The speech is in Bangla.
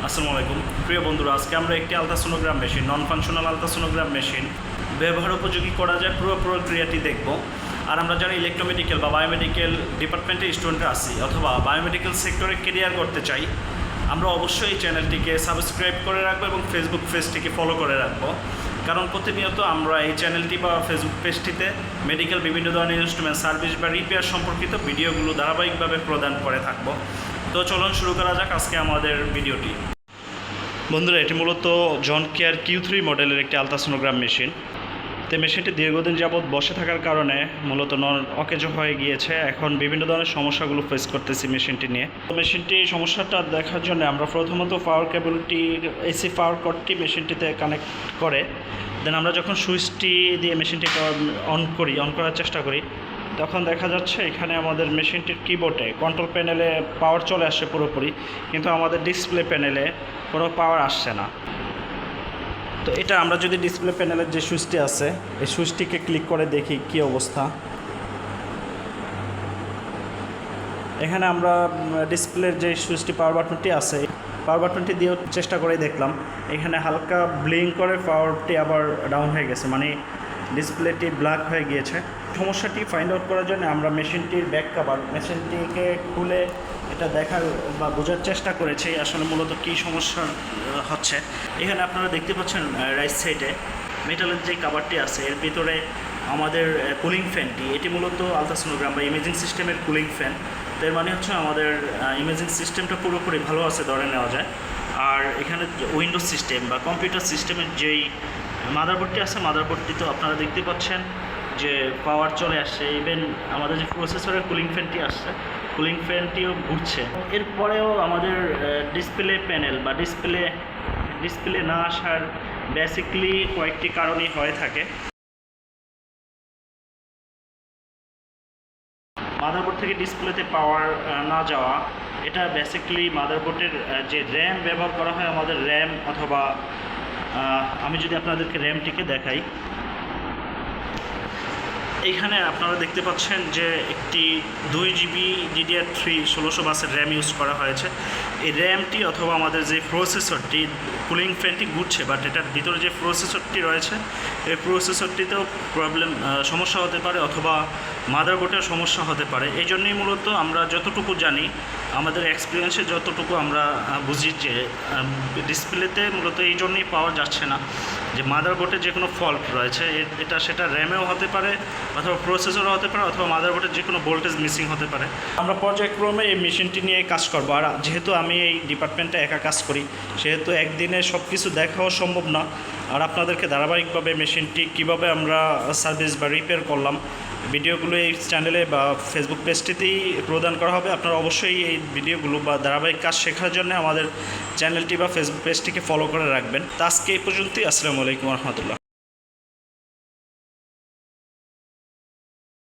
আসসালামু আলাইকুম প্রিয় বন্ধুরা, আজকে আমরা একটি ultrasonogram machine, non functional ultrasonogram machine ব্যবহার উপযোগী করা যায় পুরো প্রক্রিয়াটি দেখব। আর আমরা যারা ইলেকট্রোমেডিক্যাল বা বায়োমেডিক্যাল ডিপার্টমেন্টের স্টুডেন্টরা আছি অথবা বায়োমেডিক্যাল সেক্টরে কেরিয়ার করতে চাই, আমরা অবশ্যই এই চ্যানেলটিকে সাবস্ক্রাইব করে রাখবো এবং ফেসবুক পেজটিকে ফলো করে রাখবো। কারণ প্রতিনিয়ত আমরা এই চ্যানেলটি বা ফেসবুক পেজটিতে মেডিকেল বিভিন্ন ধরনের ইনস্ট্রুমেন্ট সার্ভিস বা রিপেয়ার সম্পর্কিত ভিডিওগুলো ধারাবাহিকভাবে প্রদান করে থাকবো। তো চলুন শুরু করা যাক আজকে আমাদের ভিডিওটি। বন্ধুরা, এটি মূলত জন কেয়ার Q3 মডেলের একটি আলট্রাসোনোগ্রাম মেশিন। তো মেশিনটি দীর্ঘদিন যাবৎ বসে থাকার কারণে মূলত অকেজ হয়ে গিয়েছে। এখন বিভিন্ন ধরনের সমস্যাগুলো ফেস করতেছি মেশিনটি নিয়ে। তো মেশিনটি সমস্যাটা দেখার জন্য আমরা প্রথমত পাওয়ার কেবলটি এসি পাওয়ার কর্ডটি মেশিনটিতে কানেক্ট করে দেন আমরা যখন সুইচটি দিয়ে মেশিনটিকে অন করার চেষ্টা করি, তখন দেখা যাচ্ছে এখানে আমাদের মেশিনটির কিবোর্ডে কন্ট্রোল প্যানেলে পাওয়ার চলে আসছে পুরোপুরি, কিন্তু আমাদের ডিসপ্লে প্যানেলে কোনো পাওয়ার আসছে না। তো এটা আমরা যদি ডিসপ্লে প্যানেলের যে সুইচটি আছে এই সুইচটিকে ক্লিক করে দেখি কি অবস্থা। এখানে আমরা ডিসপ্লের যে সুইচটি পাওয়ার বাটনটি আছে, পাওয়ার বাটনটি দিয়েও চেষ্টা করে দেখলাম, এখানে হালকা ব্লিঙ্ক করে পাওয়ারটি আবার ডাউন হয়ে গেছে, মানে ডিসপ্লেটি ব্ল্যাক হয়ে গিয়েছে। সমস্যাটি ফাইন্ড আউট করার জন্য আমরা মেশিনটির ব্যাক কভার মেশিনটিকে খুলে এটা দেখার বা বোঝার চেষ্টা করেছি আসলে মূলত কী সমস্যা হচ্ছে। এখানে আপনারা দেখতে পাচ্ছেন রাইট সাইডে মেটালের যে কাভারটি আছে এর ভিতরে আমাদের কুলিং ফ্যানটি, এটি মূলত আলট্রাসোনোগ্রাম বা ইমেজিং সিস্টেমের কুলিং ফ্যান। এর মানে হচ্ছে আমাদের ইমেজিং সিস্টেমটা পুরোপুরি ভালো আছে ধরে নেওয়া যায়। আর এখানে উইন্ডোজ সিস্টেম বা কম্পিউটার সিস্টেমের যেই মাদারবোর্ডটি আছে, মাদারবোর্ডটি তো আপনারা দেখতে পাচ্ছেন যে পাওয়ার চলে আসছে। ইভেন আমাদের যে প্রসেসরের কুলিং ফ্যানটি আসছে, কুলিং ফ্যানটিও ঘুরছে। এরপরেও আমাদের ডিসপ্লে প্যানেল বা ডিসপ্লে না আসার বেসিকলি কয়েকটি কারণই হয়ে থাকে। মাদারবোর্ড থেকে ডিসপ্লেতে পাওয়ার না যাওয়া, এটা বেসিকলি মাদারবোর্ডের যে র্যাম ব্যবহার করা হয়, আমাদের র্যাম অথবা আমি যদি আপনাদেরকে র্যামটিকে দেখাই, এইখানে আপনারা দেখতে পাচ্ছেন যে একটি 2GB DDR3 1600 বাসের র্যাম ইউজ করা হয়েছে। এই র্যামটি অথবা আমাদের যে প্রসেসরটি, কুলিং ফ্যানটি ঘুরছে, বাট এটার ভিতরে যে প্রসেসরটি রয়েছে এই প্রসেসরটিতেও সমস্যা হতে পারে অথবা মাদারবোর্ডের সমস্যা হতে পারে। এই জন্যই মূলত আমরা যতটুকু জানি, আমাদের এক্সপিরিয়েন্সে যতটুকু আমরা বুঝি যে ডিসপ্লেতে মূলত এই জন্যই পাওয়া যাচ্ছে না যে মাদারবোর্ডে যে কোনো ফল্ট রয়েছে, সেটা র্যামেও হতে পারে অথবা প্রসেসরও হতে পারে অথবা মাদারবোর্ডের যে কোনো ভোল্টেজ মিসিং হতে পারে। আমরা পর্যায়ক্রমে এই মেশিনটি নিয়ে কাজ করবো। আর যেহেতু আমি এই ডিপার্টমেন্টে একা কাজ করি, সেহেতু একদিনে সব কিছু দেখাও সম্ভব না। আর আপনাদেরকে ধারাবাহিকভাবে মেশিনটি কীভাবে আমরা সার্ভিস বা রিপেয়ার করলাম ভিডিওগুলো এই চ্যানেলে বা ফেসবুক পেজটিতেই প্রদান করা হবে। আপনারা অবশ্যই এই ভিডিওগুলো বা ধারাবাহিক কাজ শেখার জন্য আমাদের চ্যানেলটি বা ফেসবুক পেজটিকে ফলো করে রাখবেন। তো আজকে এই পর্যন্তই। আসসালামু আলাইকুম রহমতুল্লাহ।